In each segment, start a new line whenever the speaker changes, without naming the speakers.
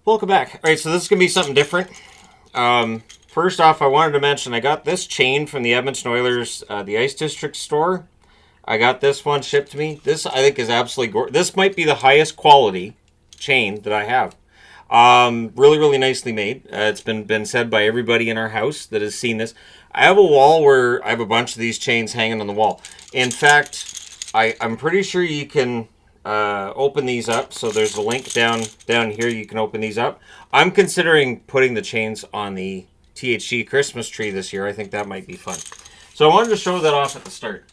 Welcome back. All right, so this is going to be something different. First off, I wanted to mention I got this chain from the Edmonton Oilers, the Ice District store. I got this one shipped to me. This, I think, is absolutely gorgeous. This might be the highest quality chain that I have. Really, really nicely made. It's been said by everybody in our house that has seen this. I have a wall where I have a bunch of these chains hanging on the wall. In fact, I'm pretty sure you can open these up. So there's a link down here. You can open these up. I'm considering putting the chains on the THG Christmas tree this year. I think that might be fun. So I wanted to show that off at the start.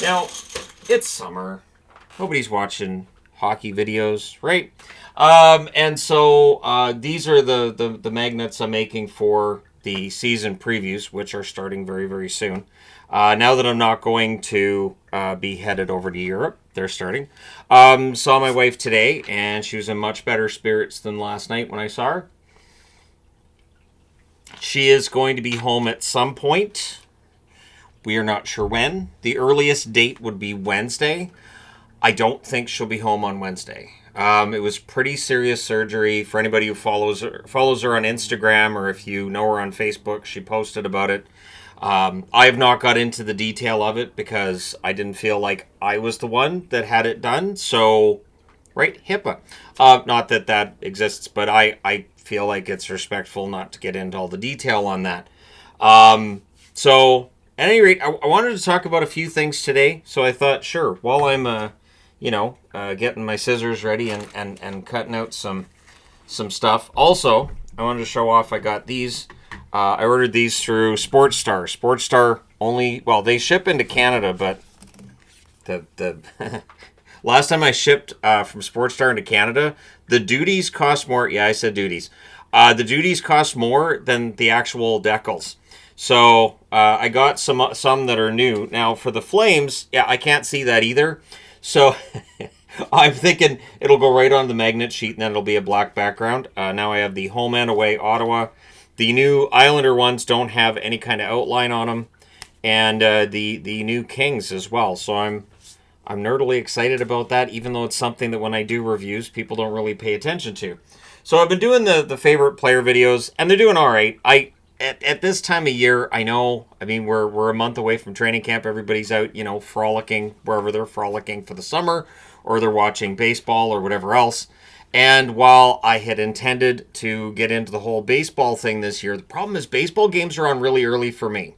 Now, it's summer. Nobody's watching hockey videos, right? And so these are the magnets I'm making for the season previews, which are starting very, very soon. Now that I'm not going to be headed over to Europe, they're starting. Saw my wife today, and she was in much better spirits than last night when I saw her. She is going to be home at some point. We are not sure when. The earliest date would be Wednesday. I don't think she'll be home on Wednesday. It was pretty serious surgery. For anybody who follows her on Instagram, or if you know her on Facebook, she posted about it. I have not got into the detail of it because I didn't feel like I was the one that had it done. So, right, HIPAA. Not that that exists, but I feel like it's respectful not to get into all the detail on that. So, at any rate, I wanted to talk about a few things today. So I thought, sure, while I'm getting my scissors ready and cutting out some stuff. Also, I wanted to show off, I got these. I ordered these through Sports Star. Sports Star only, well, they ship into Canada, but the last time I shipped from Sports Star into Canada, the duties cost more. Yeah, I said duties. The duties cost more than the actual decals. So I got some that are new. Now for the Flames, yeah, I can't see that either. So I'm thinking it'll go right on the magnet sheet and then it'll be a black background. Now I have the home and away Ottawa. The new Islander ones don't have any kind of outline on them. And the new Kings as well. So I'm nerdily excited about that, even though it's something that when I do reviews, people don't really pay attention to. So I've been doing the favorite player videos, and they're doing all right. At this time of year, I know, I mean, we're a month away from training camp. Everybody's out, frolicking wherever they're frolicking for the summer, or they're watching baseball or whatever else. And while I had intended to get into the whole baseball thing this year, the problem is baseball games are on really early for me.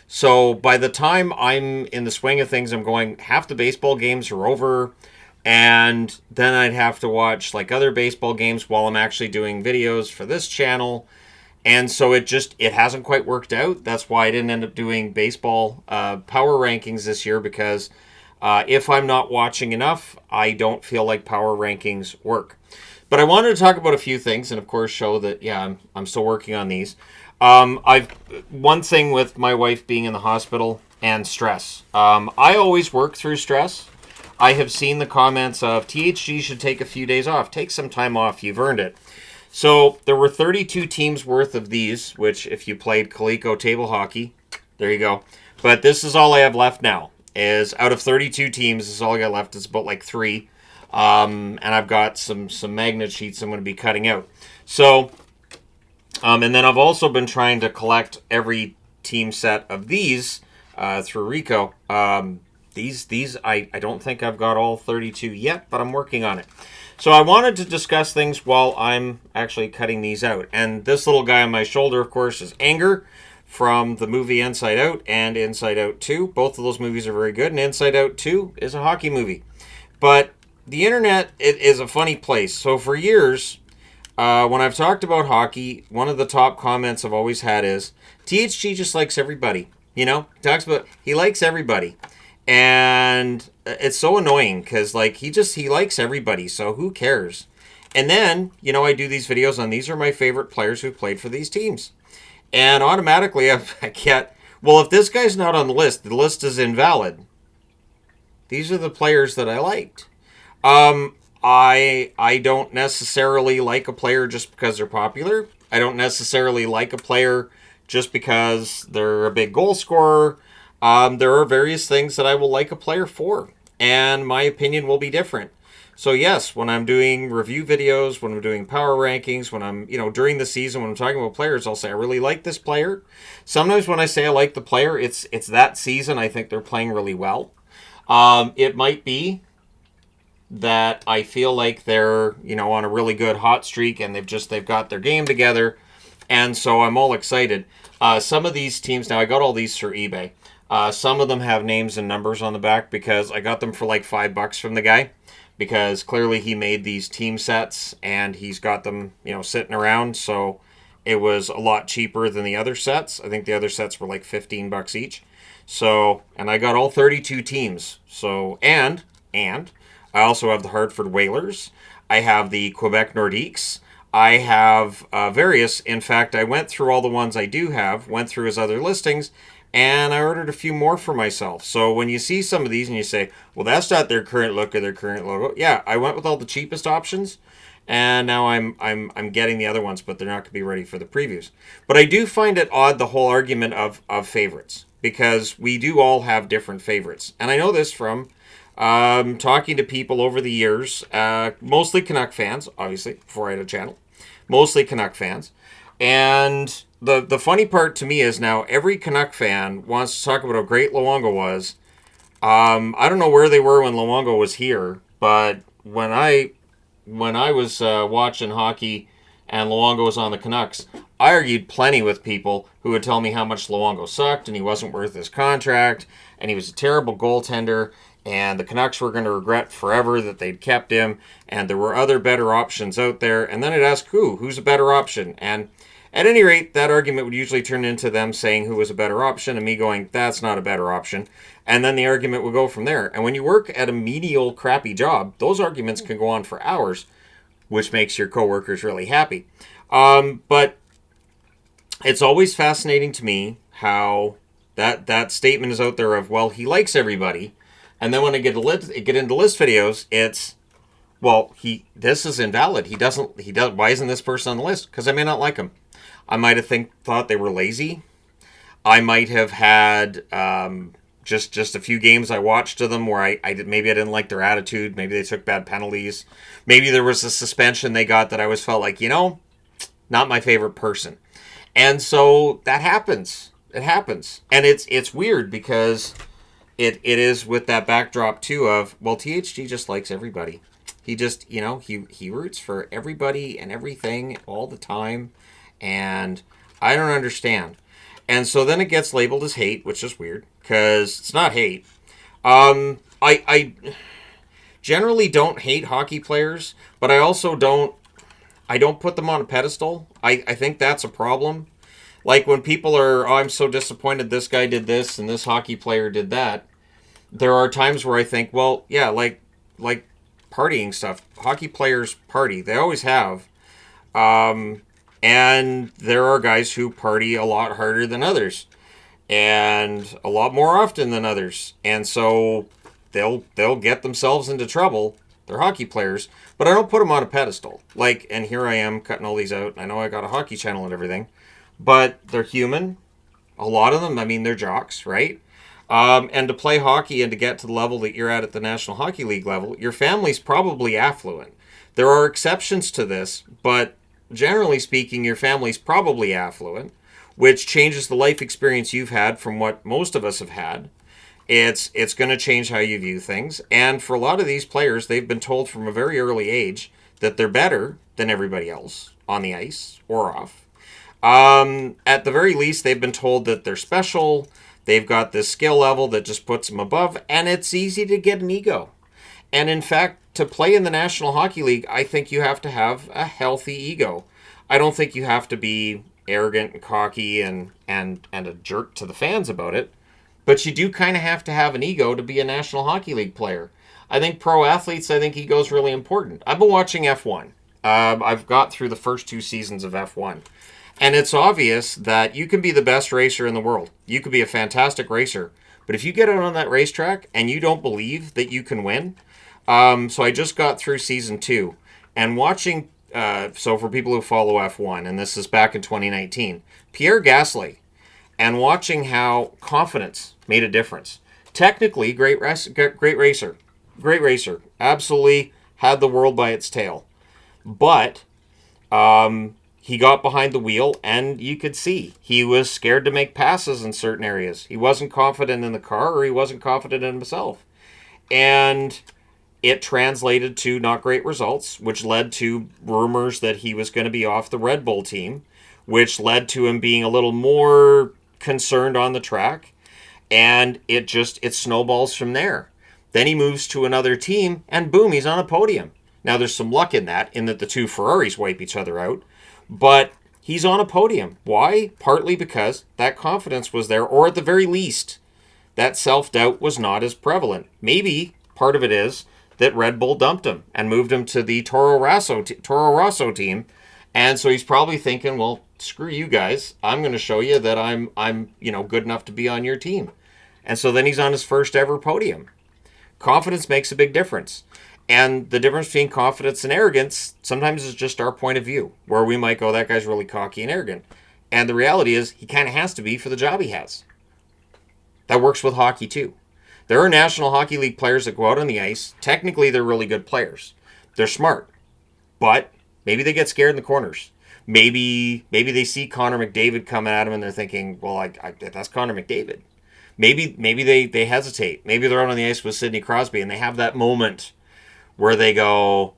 So by the time I'm in the swing of things, I'm going, half the baseball games are over, and then I'd have to watch like other baseball games while I'm actually doing videos for this channel. And so it hasn't quite worked out. That's why I didn't end up doing baseball power rankings this year, because if I'm not watching enough, I don't feel like power rankings work. But I wanted to talk about a few things, and of course show that, yeah, I'm still working on these. One thing with my wife being in the hospital and stress. I always work through stress. I have seen the comments of THG should take a few days off. Take some time off. You've earned it. So there were 32 teams worth of these, which if you played Coleco table hockey, there you go. But this is all I have left now. Is out of 32 teams, this is all I got left. It's about like 3. And I've got some magnet sheets I'm going to be cutting out. So, and then I've also been trying to collect every team set of these through Rico. These I don't think I've got all 32 yet, but I'm working on it. So I wanted to discuss things while I'm actually cutting these out. And this little guy on my shoulder, of course, is Anger from the movie Inside Out and Inside Out 2. Both of those movies are very good, and Inside Out 2 is a hockey movie. But the internet, it is a funny place. So for years, when I've talked about hockey, one of the top comments I've always had is, THG just likes everybody. He likes everybody. And it's so annoying because, like, he likes everybody, so who cares? And then, I do these videos on these are my favorite players who've played for these teams. And automatically I get, well, if this guy's not on the list is invalid. These are the players that I liked. I don't necessarily like a player just because they're popular. I don't necessarily like a player just because they're a big goal scorer. There are various things that I will like a player for, and my opinion will be different. So yes, when I'm doing review videos, when I'm doing power rankings, when I'm, during the season, when I'm talking about players, I'll say I really like this player. Sometimes when I say I like the player, it's that season I think they're playing really well. It might be that I feel like they're, on a really good hot streak and they've got their game together, and so I'm all excited. Some of these teams, now I got all these through eBay. Some of them have names and numbers on the back because I got them for like $5 from the guy, because clearly he made these team sets and he's got them, sitting around. So it was a lot cheaper than the other sets. I think the other sets were like $15 each. So, and I got all 32 teams. So, and I also have the Hartford Whalers. I have the Quebec Nordiques. I have various. In fact, I went through all the ones I do have, went through his other listings, and I ordered a few more for myself. So when you see some of these and you say, well, that's not their current look or their current logo. Yeah, I went with all the cheapest options, and now I'm getting the other ones, but they're not going to be ready for the previews. But I do find it odd, the whole argument of favorites, because we do all have different favorites. And I know this from talking to people over the years, mostly Canuck fans, obviously, before I had a channel. Mostly Canuck fans. And the funny part to me is now every Canuck fan wants to talk about how great Luongo was. I don't know where they were when Luongo was here, but when I was watching hockey and Luongo was on the Canucks, I argued plenty with people who would tell me how much Luongo sucked and he wasn't worth his contract and he was a terrible goaltender and the Canucks were going to regret forever that they'd kept him, and there were other better options out there. And then I'd ask who's a better option? And at any rate, that argument would usually turn into them saying who was a better option and me going, that's not a better option. And then the argument would go from there. And when you work at a menial, crappy job, those arguments can go on for hours, which makes your coworkers really happy. But it's always fascinating to me how that statement is out there of, well, he likes everybody. And then when I get into list videos, it's, well, this is invalid. He does. Why isn't this person on the list? Because I may not like him. I might have thought they were lazy. I might have had just a few games I watched to them where maybe I didn't like their attitude. Maybe they took bad penalties. Maybe there was a suspension they got that I always felt like, not my favorite person. And so that happens. It happens. And it's weird because it is with that backdrop too of, well, THG just likes everybody. He just, he roots for everybody and everything all the time. And I don't understand. And so then it gets labeled as hate, which is weird because it's not hate. I generally don't hate hockey players, but I also don't put them on a pedestal. I think that's a problem. Like when people are, I'm so disappointed this guy did this and this hockey player did that. There are times where I think, well, yeah, like partying stuff. Hockey players party. They always have. And there are guys who party a lot harder than others. And a lot more often than others. And so they'll get themselves into trouble. They're hockey players. But I don't put them on a pedestal. And here I am cutting all these out. I know I got a hockey channel and everything. But they're human. A lot of them, they're jocks, right? And to play hockey and to get to the level that you're at the National Hockey League level, your family's probably affluent. There are exceptions to this, but generally speaking, your family's probably affluent, which changes the life experience you've had from what most of us have had. It's going to change how you view things. And for a lot of these players, they've been told from a very early age that they're better than everybody else on the ice or off. At the very least, they've been told that they're special. They've got this skill level that just puts them above, and it's easy to get an ego. And in fact, to play in the National Hockey League, I think you have to have a healthy ego. I don't think you have to be arrogant and cocky and a jerk to the fans about it, but you do kind of have to have an ego to be a National Hockey League player. I think pro athletes, ego is really important. I've been watching F1. I've got through the first 2 seasons of F1. And it's obvious that you can be the best racer in the world. You could be a fantastic racer. But if you get out on that racetrack and you don't believe that you can win. So I just got through season 2. And watching, so for people who follow F1, and this is back in 2019, Pierre Gasly, and watching how confidence made a difference. Technically, great racer. Absolutely had the world by its tail. But he got behind the wheel, and you could see he was scared to make passes in certain areas. He wasn't confident in the car, or he wasn't confident in himself. And it translated to not great results, which led to rumors that he was going to be off the Red Bull team, which led to him being a little more concerned on the track. And it snowballs from there. Then he moves to another team, and boom, he's on a podium. Now, there's some luck in that the two Ferraris wipe each other out. But he's on a podium. Why? Partly because that confidence was there, or at the very least, that self-doubt was not as prevalent. Maybe part of it is that Red Bull dumped him and moved him to the Toro Rosso team. And so he's probably thinking, well, screw you guys. I'm going to show you that I'm good enough to be on your team. And so then he's on his first ever podium. Confidence makes a big difference. And the difference between confidence and arrogance sometimes is just our point of view, where we might go, that guy's really cocky and arrogant. And the reality is he kind of has to be for the job he has. That works with hockey too. There are National Hockey League players that go out on the ice. Technically, they're really good players. They're smart. But maybe they get scared in the corners. Maybe they see Connor McDavid coming at them and they're thinking, well, that's Connor McDavid. Maybe they hesitate. Maybe they're out on the ice with Sidney Crosby and they have that moment where they go,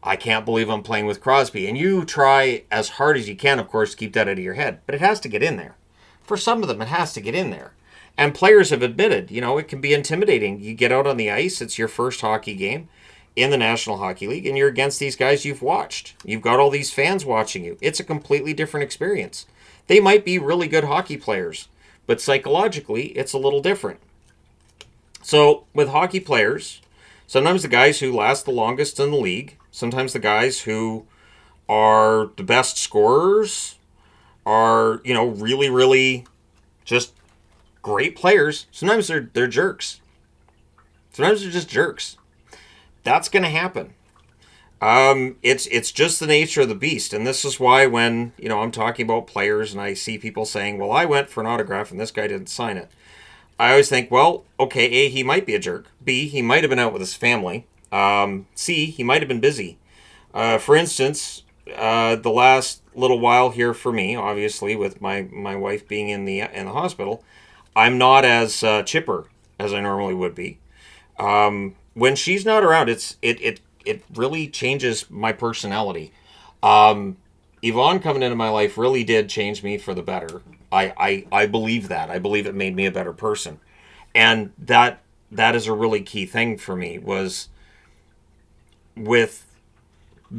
I can't believe I'm playing with Crosby. And you try as hard as you can, of course, to keep that out of your head. But it has to get in there. For some of them, it has to get in there. And players have admitted, it can be intimidating. You get out on the ice, it's your first hockey game in the National Hockey League, and you're against these guys you've watched. You've got all these fans watching you. It's a completely different experience. They might be really good hockey players, but psychologically, it's a little different. So with hockey players, sometimes the guys who last the longest in the league, sometimes the guys who are the best scorers are, really, really just great players. Sometimes they're jerks. Sometimes they're just jerks. That's going to happen. It's just the nature of the beast. And this is why when, I'm talking about players and I see people saying, well, I went for an autograph and this guy didn't sign it. I always think, well, okay, A, he might be a jerk. B, he might have been out with his family. C, he might have been busy. For instance, the last little while here for me, obviously, with my wife being in the hospital, I'm not as chipper as I normally would be. When she's not around, it really changes my personality. Yvonne coming into my life really did change me for the better. I believe that. I believe it made me a better person. And that is a really key thing for me, was with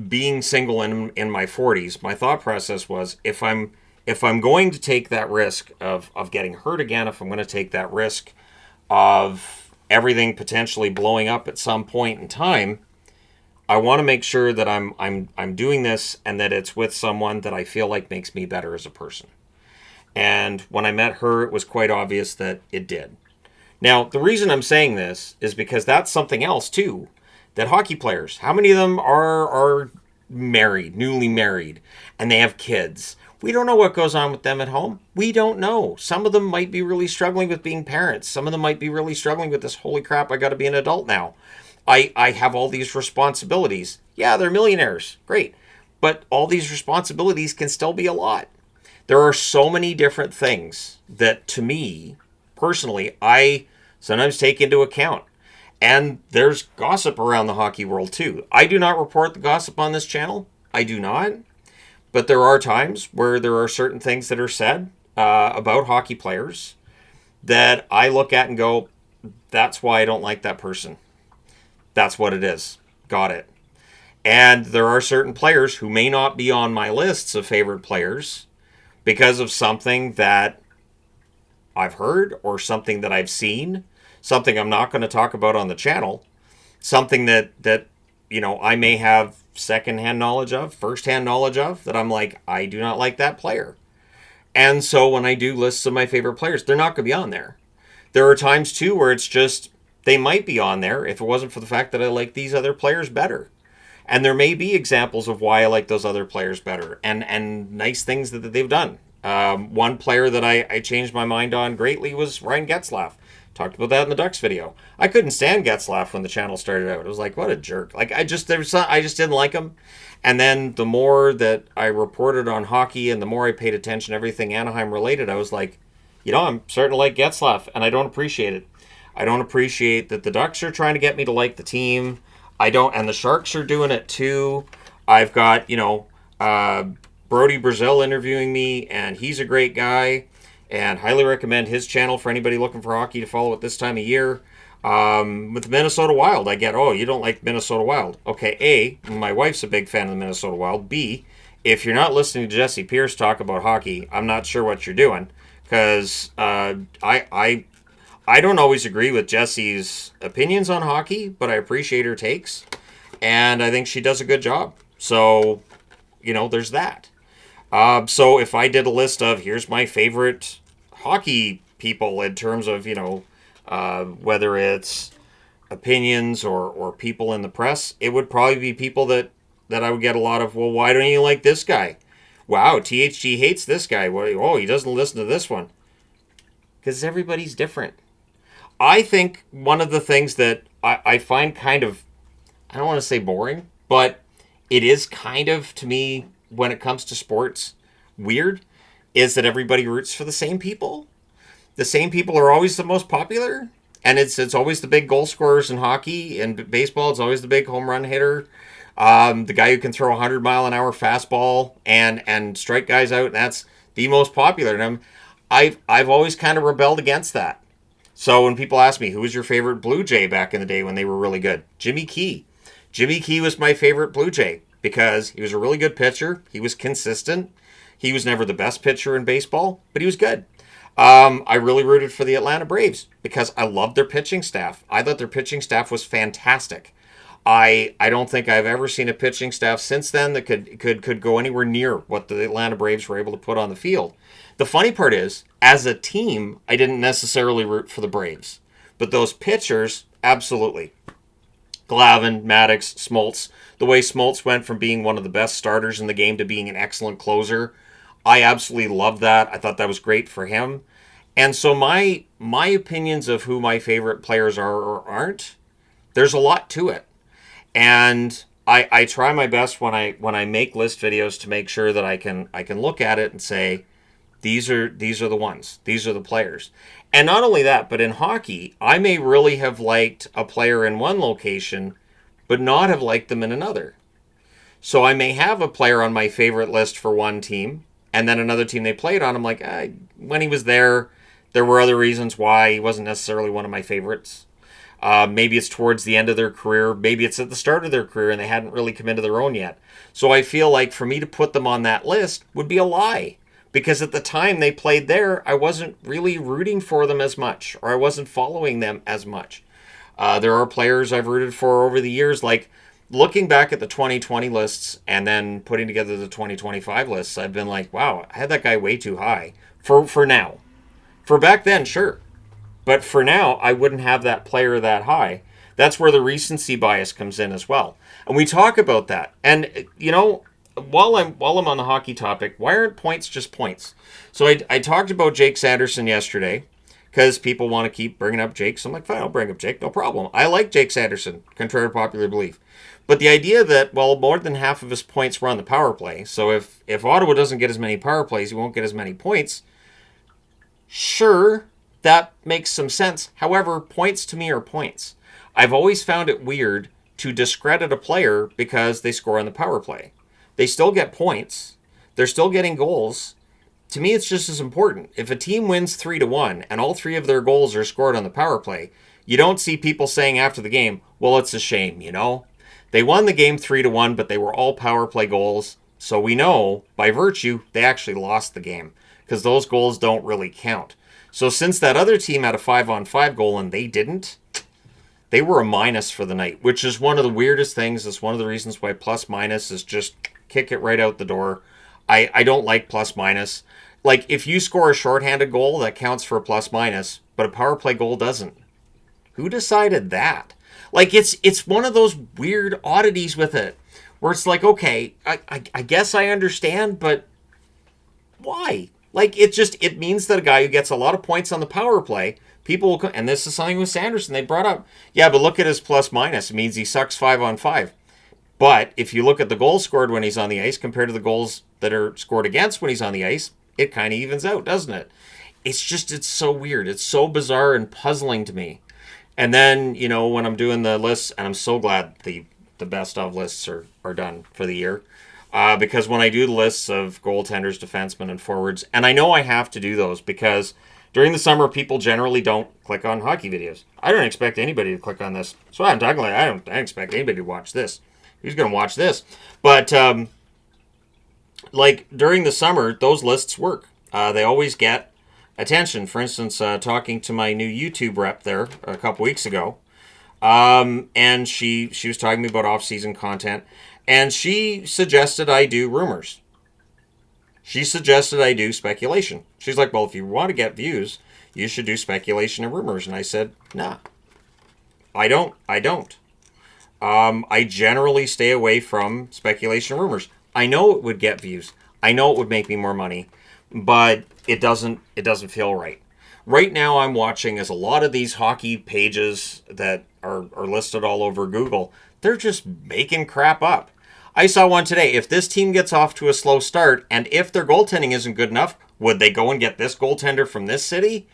being single in my 40s, my thought process was, if I'm going to take that risk of getting hurt again, if I'm going to take that risk of everything potentially blowing up at some point in time, I want to make sure that I'm doing this and that it's with someone that I feel like makes me better as a person. And when I met her, it was quite obvious that it did. Now, the reason I'm saying this is because that's something else too, that hockey players, how many of them are married, newly married, and they have kids? We don't know what goes on with them at home. We don't know. Some of them might be really struggling with being parents. Some of them might be really struggling with this, holy crap, I got to be an adult now. I have all these responsibilities. Yeah, they're millionaires. Great. But all these responsibilities can still be a lot. There are so many different things that, to me, personally, I sometimes take into account. And there's gossip around the hockey world, too. I do not report the gossip on this channel. I do not. But there are times where there are certain things that are said about hockey players that I look at and go, that's why I don't like that person. That's what it is. Got it. And there are certain players who may not be on my lists of favorite players because of something that I've heard or something that I've seen, something I'm not going to talk about on the channel, something that I may have secondhand knowledge of, firsthand knowledge of, that I'm like, I do not like that player. And so when I do lists of my favorite players, they're not going to be on there. There are times too where it's just, they might be on there if it wasn't for the fact that I like these other players better. And there may be examples of why I like those other players better and nice things that they've done. One player that I changed my mind on greatly was Ryan Getzlaf. Talked about that in the Ducks video. I couldn't stand Getzlaf when the channel started out. It was like, what a jerk. Like, I just didn't like him. And then the more that I reported on hockey and the more I paid attention to everything Anaheim related, I was like, I'm starting to like Getzlaf, and I don't appreciate it. I don't appreciate that the Ducks are trying to get me to like the team. And the Sharks are doing it too. I've got, Brody Brazil interviewing me, and he's a great guy, and highly recommend his channel for anybody looking for hockey to follow at this time of year. With the Minnesota Wild, I get, you don't like Minnesota Wild. Okay, A, my wife's a big fan of the Minnesota Wild. B, if you're not listening to Jesse Pierce talk about hockey, I'm not sure what you're doing, because I don't always agree with Jesse's opinions on hockey, but I appreciate her takes, and I think she does a good job. So, there's that. So if I did a list of, here's my favorite hockey people in terms of, whether it's opinions or people in the press, it would probably be people that I would get a lot of, well, why don't you like this guy? Wow, THG hates this guy. He doesn't listen to this one. Because everybody's different. I think one of the things that I find kind of, I don't want to say boring, but it is kind of, to me, when it comes to sports, weird, is that everybody roots for the same people. The same people are always the most popular, and it's always the big goal scorers in hockey and baseball. It's always the big home run hitter, the guy who can throw a 100-mile-an-hour fastball and strike guys out. And that's the most popular. And I've always kind of rebelled against that. So when people ask me, who was your favorite Blue Jay back in the day when they were really good? Jimmy Key. Jimmy Key was my favorite Blue Jay because he was a really good pitcher. He was consistent. He was never the best pitcher in baseball, but he was good. I really rooted for the Atlanta Braves because I loved their pitching staff. I thought their pitching staff was fantastic. I don't think I've ever seen a pitching staff since then that could go anywhere near what the Atlanta Braves were able to put on the field. The funny part is, as a team, I didn't necessarily root for the Braves. But those pitchers, absolutely. Glavine, Maddox, Smoltz. The way Smoltz went from being one of the best starters in the game to being an excellent closer, I absolutely loved that. I thought that was great for him. And so my opinions of who my favorite players are or aren't, there's a lot to it. And I try my best when I make list videos to make sure that I can look at it and say, these are the ones. These are the players. And not only that, but in hockey, I may really have liked a player in one location, but not have liked them in another. So I may have a player on my favorite list for one team, and then another team they played on, I'm like, when he was there were other reasons why he wasn't necessarily one of my favorites. Maybe it's towards the end of their career. Maybe it's at the start of their career and they hadn't really come into their own yet. So I feel like for me to put them on that list would be a lie. Because at the time they played there, I wasn't really rooting for them as much, or I wasn't following them as much. There are players I've rooted for over the years, like looking back at the 2020 lists and then putting together the 2025 lists, I've been like, wow, I had that guy way too high for now. For back then, sure. But for now, I wouldn't have that player that high. That's where the recency bias comes in as well. And we talk about that. And, while I'm on the hockey topic, why aren't points just points? So I talked about Jake Sanderson yesterday because people want to keep bringing up Jake. So I'm like, fine, I'll bring up Jake, no problem. I like Jake Sanderson, contrary to popular belief. But the idea that, more than half of his points were on the power play. So if Ottawa doesn't get as many power plays, he won't get as many points. Sure, that makes some sense. However, points to me are points. I've always found it weird to discredit a player because they score on the power play. They still get points. They're still getting goals. To me, it's just as important. If a team wins 3-1 and all three of their goals are scored on the power play, you don't see people saying after the game, well, it's a shame, They won the game 3-1, but they were all power play goals. So we know, by virtue, they actually lost the game because those goals don't really count. So since that other team had a 5-on-5 goal and they didn't, they were a minus for the night, which is one of the weirdest things. It's one of the reasons why plus minus is just kick it right out the door. I don't like plus minus. Like, if you score a shorthanded goal, that counts for a plus minus, but a power play goal doesn't. Who decided that? Like, it's one of those weird oddities with it, where it's like, okay, I guess I understand, but why? Like, it means that a guy who gets a lot of points on the power play, People will, and this is something with Sanderson they brought up. Yeah, but look at his plus minus. It means he sucks 5-on-5. But if you look at the goals scored when he's on the ice compared to the goals that are scored against when he's on the ice, it kind of evens out, doesn't it? It's so weird. It's so bizarre and puzzling to me. And then, when I'm doing the lists, and I'm so glad the best of lists are done for the year. Because when I do the lists of goaltenders, defensemen, and forwards, and I know I have to do those because during the summer, people generally don't click on hockey videos. I don't expect anybody to click on this. So I'm talking like I don't expect anybody to watch this. Who's going to watch this? But during the summer, those lists work. They always get attention. For instance, talking to my new YouTube rep there a couple weeks ago, and she was talking to me about off-season content, and she suggested I do rumors. She suggested I do speculation. She's like, well, if you want to get views, you should do speculation and rumors. And I said, nah, I don't. I generally stay away from speculation and rumors. I know it would get views. I know it would make me more money, but it doesn't feel right. Right now I'm watching as a lot of these hockey pages that are listed all over Google, they're just making crap up. I saw one today. If this team gets off to a slow start and if their goaltending isn't good enough, would they go and get this goaltender from this city?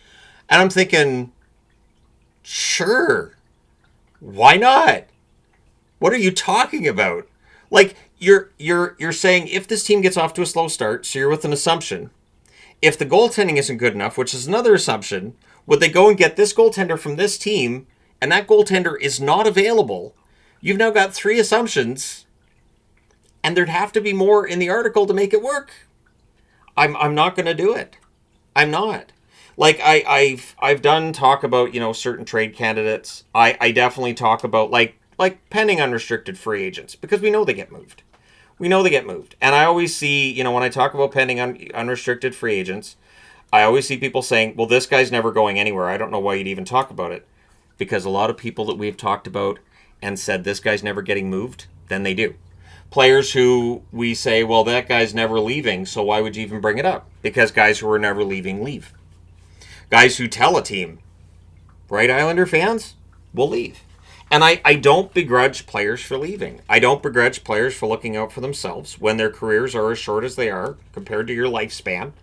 And I'm thinking, sure. Why not? What are you talking about? Like, you're saying if this team gets off to a slow start, so you're with an assumption. If the goaltending isn't good enough, which is another assumption, would they go and get this goaltender from this team, and that goaltender is not available? You've now got 3 assumptions, and there'd have to be more in the article to make it work. I'm not going to do it. I'm not. Like, I've done talk about, certain trade candidates. I definitely talk about, like pending unrestricted free agents, because we know they get moved. We know they get moved. And I always see, when I talk about pending unrestricted free agents, I always see people saying, well, this guy's never going anywhere. I don't know why you'd even talk about it. Because a lot of people that we've talked about and said this guy's never getting moved, then they do. Players who we say, well, that guy's never leaving, so why would you even bring it up? Because guys who are never leaving leave. Guys who tell a team, right, Islander fans, will leave. And I don't begrudge players for leaving. I don't begrudge players for looking out for themselves when their careers are as short as they are compared to your lifespan.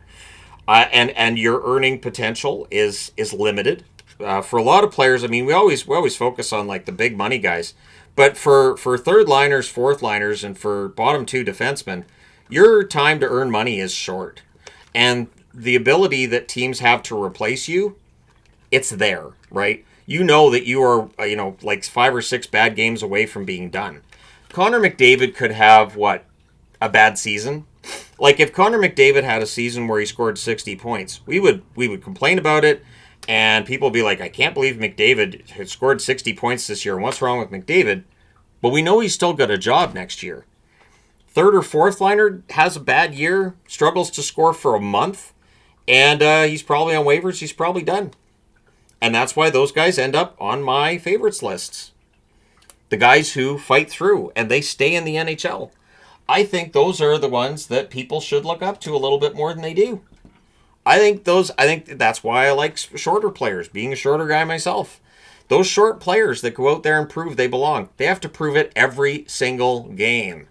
And your earning potential is limited. For a lot of players, I mean, we always focus on like the big money guys. But for third liners, fourth liners, and for bottom 2 defensemen, your time to earn money is short. And the ability that teams have to replace you, it's there, right? You know that you are, like 5 or 6 bad games away from being done. Connor McDavid could have, a bad season? Like, if Connor McDavid had a season where he scored 60 points, we would complain about it, and people would be like, I can't believe McDavid had scored 60 points this year, and what's wrong with McDavid? But we know he's still got a job next year. Third or fourth liner has a bad year, struggles to score for a month, and he's probably on waivers, he's probably done. And that's why those guys end up on my favorites lists. The guys who fight through and they stay in the NHL. I think those are the ones that people should look up to a little bit more than they do. I think that's why I like shorter players, being a shorter guy myself. Those short players that go out there and prove they belong, they have to prove it every single game.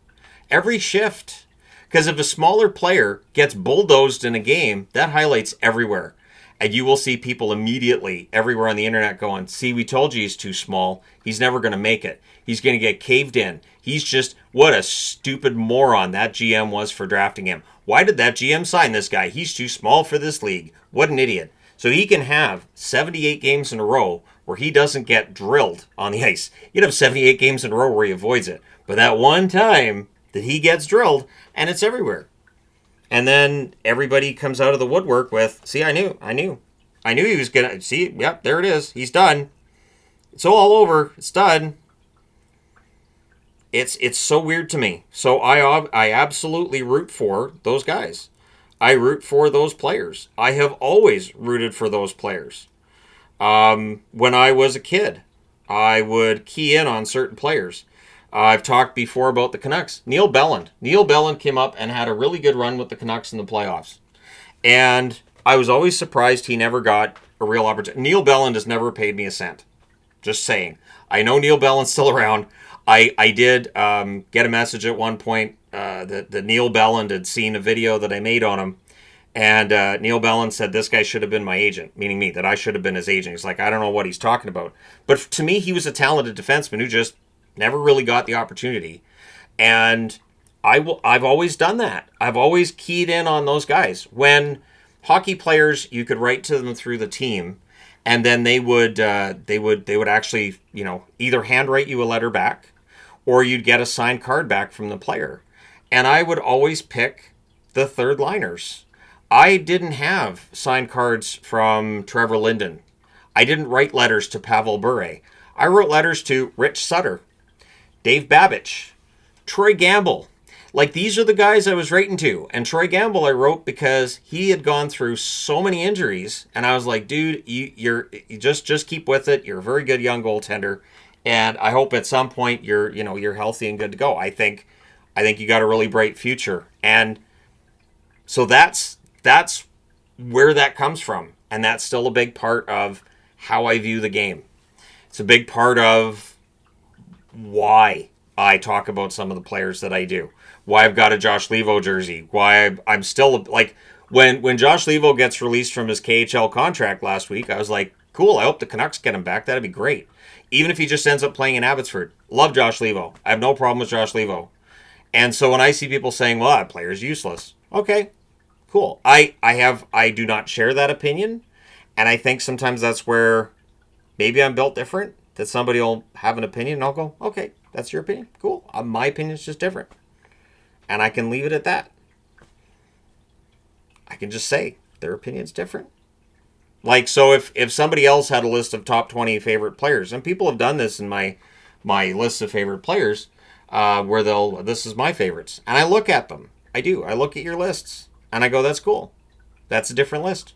Every shift. Because if a smaller player gets bulldozed in a game, that highlights everywhere. And you will see people immediately everywhere on the internet going, see, we told you he's too small. He's never going to make it. He's going to get caved in. He's just, what a stupid moron that GM was for drafting him. Why did that GM sign this guy? He's too small for this league. What an idiot. So he can have 78 games in a row where he doesn't get drilled on the ice. He'd have 78 games in a row where he avoids it. But that one time that he gets drilled, and it's everywhere. And then everybody comes out of the woodwork with, see, I knew he was going to, see, yep, there it is. He's done. It's all over. It's done. It's so weird to me. So I absolutely root for those guys. I root for those players. I have always rooted for those players. When I was a kid, I would key in on certain players. I've talked before about the Canucks. Neil Belland. Neil Belland came up and had a really good run with the Canucks in the playoffs. And I was always surprised he never got a real opportunity. Neil Belland has never paid me a cent. Just saying. I know Neil Belland's still around. I did get a message at one point that Neil Belland had seen a video that I made on him. And Neil Belland said this guy should have been my agent, meaning me, that I should have been his agent. He's like, I don't know what he's talking about. But to me, he was a talented defenseman who just never really got the opportunity. And I've always done that. I've always keyed in on those guys. When hockey players, you could write to them through the team, and then they would actually, either handwrite you a letter back, or you'd get a signed card back from the player. And I would always pick the third liners. I didn't have signed cards from Trevor Linden. I didn't write letters to Pavel Bure. I wrote letters to Rich Sutter, Dave Babbage, Troy Gamble. Like, these are the guys I was writing to. And Troy Gamble I wrote because he had gone through so many injuries. And I was like, dude, you just keep with it. You're a very good young goaltender. And I hope at some point you're healthy and good to go. I think you got a really bright future. And so that's where that comes from. And that's still a big part of how I view the game. It's a big part of why I talk about some of the players that I do. Why I've got a Josh Levo jersey. Why I'm still, like, when Josh Levo gets released from his KHL contract last week, I was like, cool, I hope the Canucks get him back. That'd be great. Even if he just ends up playing in Abbotsford. Love Josh Levo. I have no problem with Josh Levo. And so when I see people saying, well, that player's useless. Okay, cool. I do not share that opinion. And I think sometimes that's where maybe I'm built different. That somebody will have an opinion and I'll go, okay, that's your opinion. Cool. My opinion's just different. And I can leave it at that. I can just say their opinion's different. Like, so if somebody else had a list of top 20 favorite players, and people have done this in my list of favorite players, where this is my favorites. And I look at them. I do. I look at your lists. And I go, that's cool. That's a different list.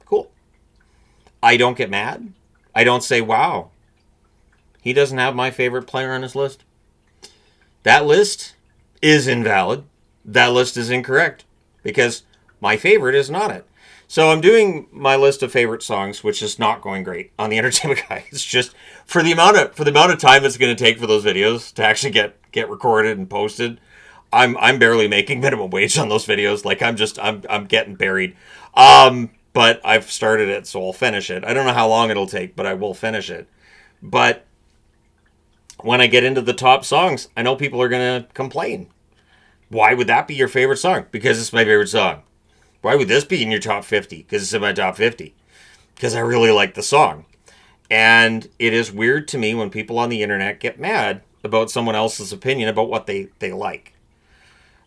Cool. I don't get mad. I don't say, wow, he doesn't have my favorite player on his list. That list is invalid. That list is incorrect because my favorite isn't on it. So I'm doing my list of favorite songs, which is not going great on the Entertainment Guy. It's just for the amount of time it's going to take for those videos to actually get recorded and posted. I'm barely making minimum wage on those videos. Like, I'm getting buried. But I've started it, so I'll finish it. I don't know how long it'll take, but I will finish it. But when I get into the top songs, I know people are going to complain. Why would that be your favorite song? Because it's my favorite song. Why would this be in your top 50? Because it's in my top 50. Because I really like the song. And it is weird to me when people on the internet get mad about someone else's opinion about what they like.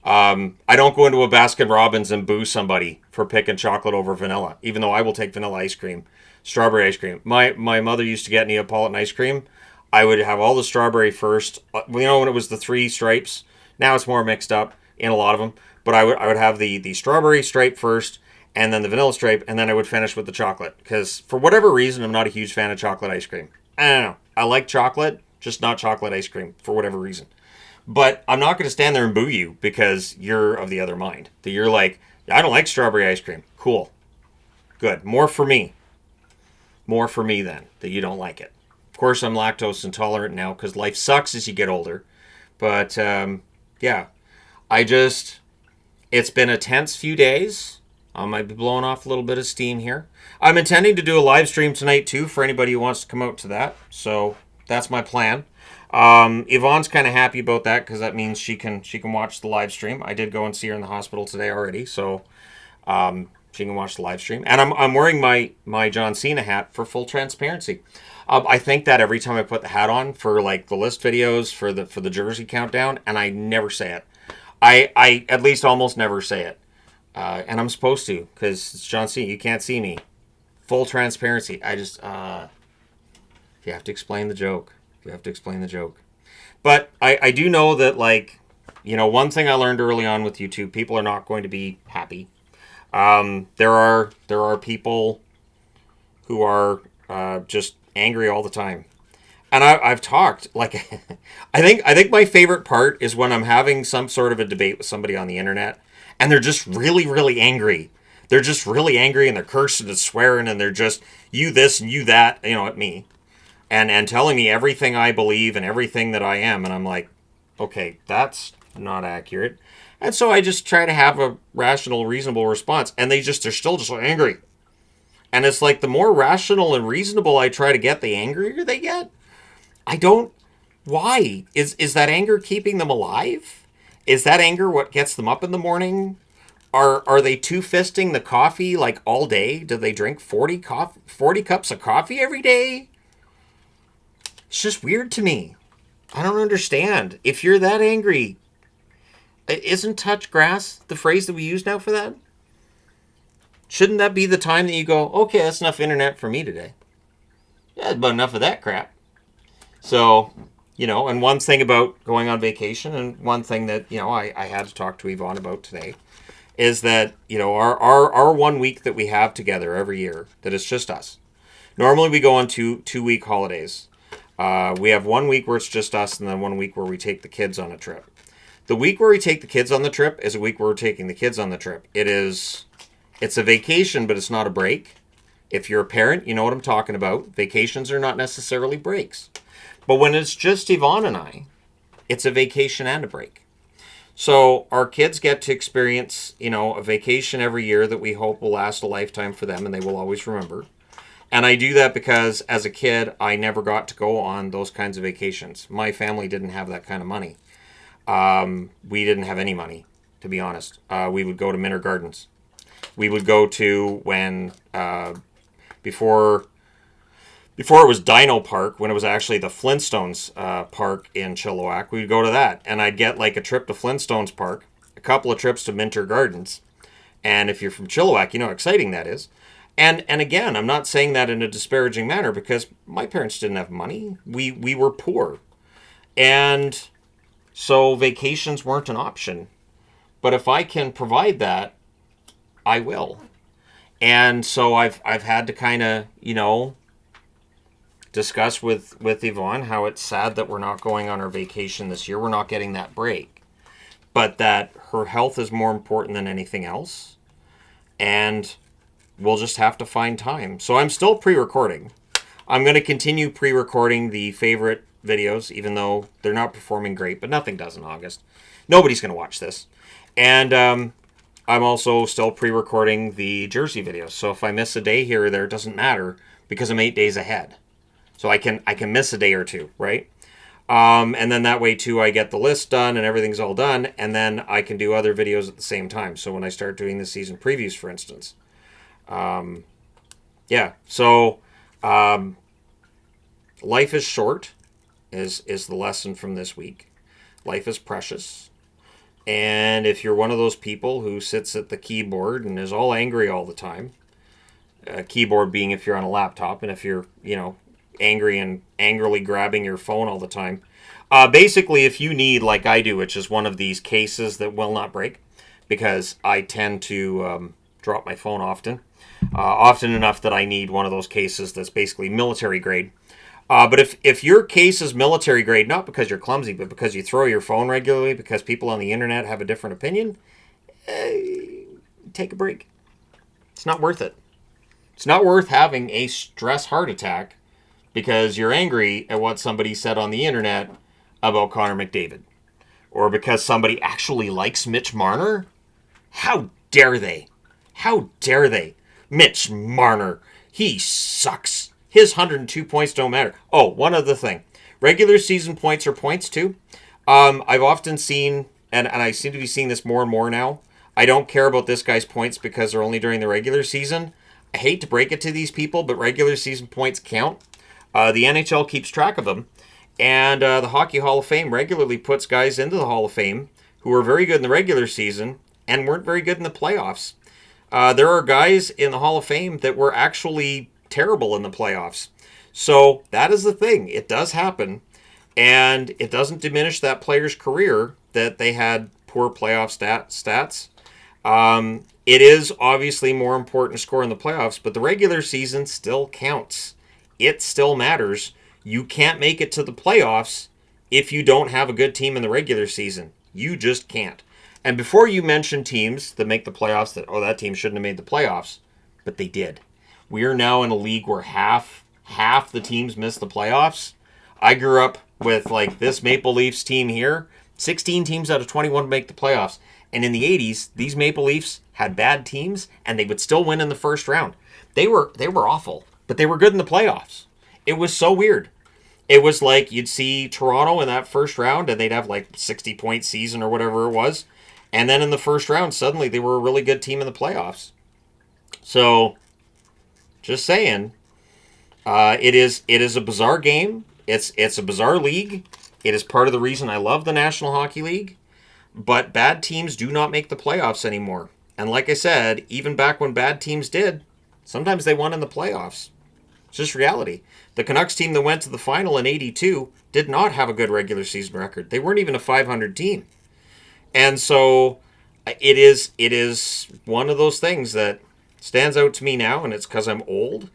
I don't go into a Baskin Robbins and boo somebody for picking chocolate over vanilla, even though I will take vanilla ice cream, strawberry ice cream. My mother used to get Neapolitan ice cream. I would have all the strawberry first. When it was the 3 stripes. Now it's more mixed up in a lot of them. But I would have the strawberry stripe first, and then the vanilla stripe, and then I would finish with the chocolate. Because for whatever reason, I'm not a huge fan of chocolate ice cream. I don't know. I like chocolate, just not chocolate ice cream for whatever reason. But I'm not going to stand there and boo you because you're of the other mind. That you're like, I don't like strawberry ice cream. Cool. Good. More for me. More for me then, that you don't like it. Of course, I'm lactose intolerant now because life sucks as you get older. But, yeah. It's been a tense few days. I might be blowing off a little bit of steam here. I'm intending to do a live stream tonight, too, for anybody who wants to come out to that. So, that's my plan. Yvonne's kind of happy about that because that means she can watch the live stream. I did go and see her in the hospital today already, so she can watch the live stream. And I'm wearing my John Cena hat for full transparency. I think that every time I put the hat on for like the list videos for the jersey countdown, and I never say it. I at least almost never say it, and I'm supposed to because it's John Cena. You can't see me. Full transparency. I just you have to explain the joke. You have to explain the joke. But I do know that, like, one thing I learned early on with YouTube, people are not going to be happy. There are people who are just angry all the time. And I've talked, like, I think my favorite part is when I'm having some sort of a debate with somebody on the internet, and they're just really, really angry They're just really angry and they're cursing and swearing and they're just you this and you that, at me. And telling me everything I believe and everything that I am. And I'm like, okay, that's not accurate. And so I just try to have a rational, reasonable response. And they're still just angry. And it's like the more rational and reasonable I try to get, the angrier they get. Why? Is that anger keeping them alive? Is that anger what gets them up in the morning? Are they two-fisting the coffee like all day? Do they drink 40 cups of coffee every day? It's just weird to me. I don't understand. If you're that angry, isn't touch grass the phrase that we use now for that? Shouldn't that be the time that you go, okay, that's enough internet for me today? Yeah, but enough of that crap. So, and one thing about going on vacation, and one thing that, I had to talk to Yvonne about today, is that, our 1 week that we have together every year, that it's just us. Normally we go on two-week holidays. We have 1 week where it's just us, and then 1 week where we take the kids on a trip. The week where we take the kids on the trip is a week where we're taking the kids on the trip. It's a vacation, but it's not a break. If you're a parent, you know what I'm talking about. Vacations are not necessarily breaks. But when it's just Yvonne and I, it's a vacation and a break. So our kids get to experience, a vacation every year that we hope will last a lifetime for them and they will always remember. And I do that because as a kid, I never got to go on those kinds of vacations. My family didn't have that kind of money. We didn't have any money, to be honest. We would go to Minter Gardens. We would go to when, before it was Dino Park, when it was actually the Flintstones park in Chilliwack, we'd go to that. And I'd get like a trip to Flintstones Park, a couple of trips to Minter Gardens. And if you're from Chilliwack, you know how exciting that is. And again, I'm not saying that in a disparaging manner because my parents didn't have money. We were poor. And so vacations weren't an option. But if I can provide that, I will. And so I've had to kind of, discuss with Yvonne how it's sad that we're not going on our vacation this year. We're not getting that break. But that her health is more important than anything else. And we'll just have to find time. So I'm still pre-recording. I'm going to continue pre-recording the favorite videos, even though they're not performing great, but nothing does in August. Nobody's going to watch this. And I'm also still pre-recording the jersey videos. So if I miss a day here or there, it doesn't matter because I'm 8 days ahead. So I can miss a day or two, right? And then that way, too, I get the list done and everything's all done. And then I can do other videos at the same time. So when I start doing the season previews, for instance. So life is short is the lesson from this week. Life is precious. And if you're one of those people who sits at the keyboard and is all angry all the time, keyboard being if you're on a laptop, and if you're, angry and angrily grabbing your phone all the time, basically if you need, like I do, which is one of these cases that will not break, because I tend to drop my phone often enough that I need one of those cases that's basically military grade. But if your case is military grade, not because you're clumsy, but because you throw your phone regularly, because people on the internet have a different opinion, take a break. It's not worth it. It's not worth having a stress heart attack because you're angry at what somebody said on the internet about Connor McDavid. Or because somebody actually likes Mitch Marner. How dare they? How dare they? Mitch Marner. He sucks. His 102 points don't matter. Oh, one other thing. Regular season points are points too. I've often seen, and I seem to be seeing this more and more now, I don't care about this guy's points because they're only during the regular season. I hate to break it to these people, but regular season points count. The NHL keeps track of them. And the Hockey Hall of Fame regularly puts guys into the Hall of Fame who were very good in the regular season and weren't very good in the playoffs. There are guys in the Hall of Fame that were actually terrible in the playoffs. So that is the thing. It does happen. And it doesn't diminish that player's career that they had poor playoff stats. It is obviously more important to score in the playoffs, but the regular season still counts. It still matters. You can't make it to the playoffs if you don't have a good team in the regular season. You just can't. And before you mention teams that make the playoffs, that team shouldn't have made the playoffs, but they did. We are now in a league where half the teams miss the playoffs. I grew up with like this Maple Leafs team here. 16 teams out of 21 make the playoffs. And in the 80s, these Maple Leafs had bad teams, and they would still win in the first round. They were awful, but they were good in the playoffs. It was so weird. It was like you'd see Toronto in that first round, and they'd have like 60-point season or whatever it was. And then in the first round, suddenly they were a really good team in the playoffs. So, just saying, it is a bizarre game. It's a bizarre league. It is part of the reason I love the National Hockey League. But bad teams do not make the playoffs anymore. And like I said, even back when bad teams did, sometimes they won in the playoffs. It's just reality. The Canucks team that went to the final in '82 did not have a good regular season record. They weren't even a .500 team. And so it is one of those things that stands out to me now, and it's because I'm old.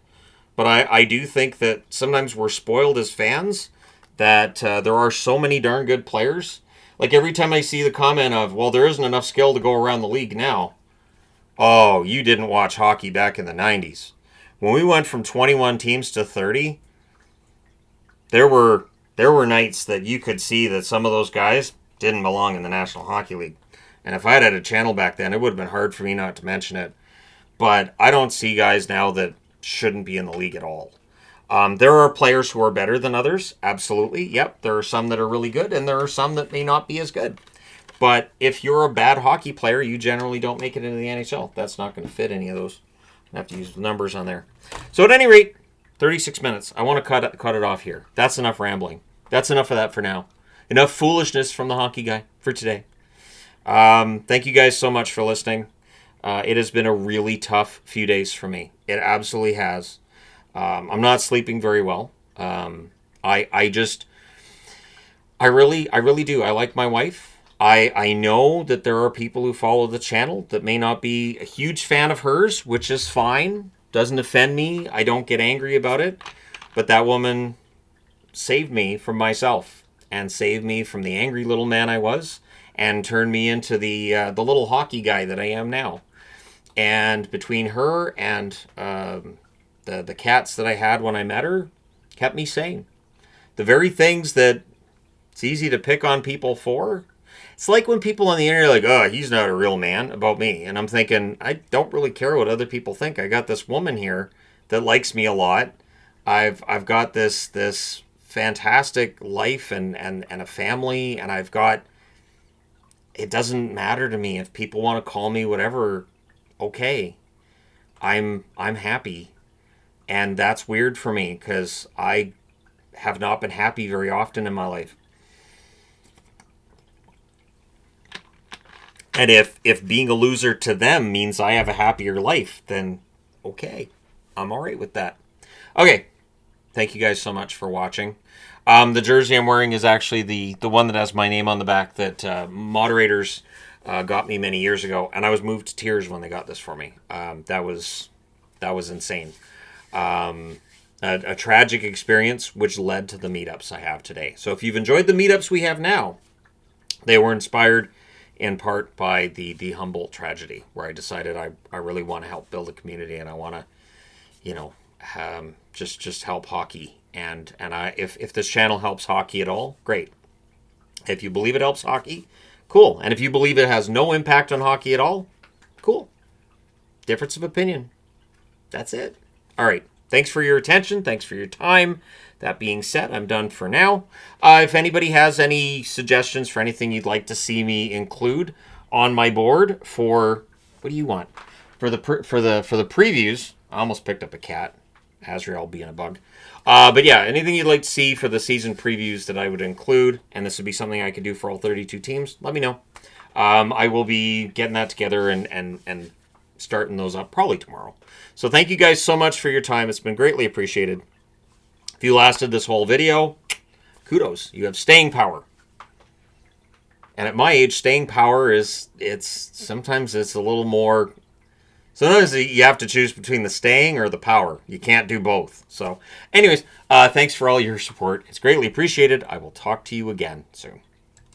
But I do think that sometimes we're spoiled as fans, that there are so many darn good players. Like every time I see the comment of, well, there isn't enough skill to go around the league now. Oh, you didn't watch hockey back in the 90s. When we went from 21 teams to 30, there were nights that you could see that some of those guys didn't belong in the National Hockey League. And if I had a channel back then, it would have been hard for me not to mention it. But I don't see guys now that shouldn't be in the league at all. There are players who are better than others. Absolutely. Yep. There are some that are really good, and there are some that may not be as good. But if you're a bad hockey player, you generally don't make it into the NHL. That's not going to fit any of those. I have to use the numbers on there. So at any rate, 36 minutes. I want to cut it off here. That's enough rambling. That's enough of that for now. Enough foolishness from the Hockey Guy for today. Thank you guys so much for listening. It has been a really tough few days for me. It absolutely has. I'm not sleeping very well. I really do. I like my wife. I know that there are people who follow the channel that may not be a huge fan of hers, which is fine. Doesn't offend me. I don't get angry about it. But that woman saved me from myself and saved me from the angry little man I was and turned me into the little hockey guy that I am now. And between her and the cats that I had when I met her kept me sane. The very things that it's easy to pick on people for. It's like when people on the internet are like, oh, he's not a real man about me. And I'm thinking, I don't really care what other people think. I got this woman here that likes me a lot. I've got this fantastic life and a family, and I've got, it doesn't matter to me if people want to call me whatever. Okay. I'm happy. And that's weird for me because I have not been happy very often in my life. And if being a loser to them means I have a happier life, then okay, I'm all right with that. Okay, thank you guys so much for watching. The jersey I'm wearing is actually the one that has my name on the back that moderators got me many years ago, and I was moved to tears when they got this for me. That was insane. A tragic experience which led to the meetups I have today. So if you've enjoyed the meetups we have now, they were inspired in part by the Humboldt tragedy, where I decided I really want to help build a community, and I want to, just help hockey. And if this channel helps hockey at all, great. If you believe it helps hockey, cool. And if you believe it has no impact on hockey at all, cool. Difference of opinion. That's it. All right. Thanks for your attention. Thanks for your time. That being said, I'm done for now. If anybody has any suggestions for anything you'd like to see me include on my board for, what do you want? For the previews, I almost picked up a cat. Azrael being a bug. But yeah, anything you'd like to see for the season previews that I would include, and this would be something I could do for all 32 teams, let me know. I will be getting that together and starting those up probably tomorrow. So thank you guys so much for your time. It's been greatly appreciated. If you lasted this whole video, kudos. You have staying power. And at my age, staying power sometimes it's a little more. Sometimes you have to choose between the staying or the power. You can't do both. So anyways, thanks for all your support. It's greatly appreciated. I will talk to you again soon.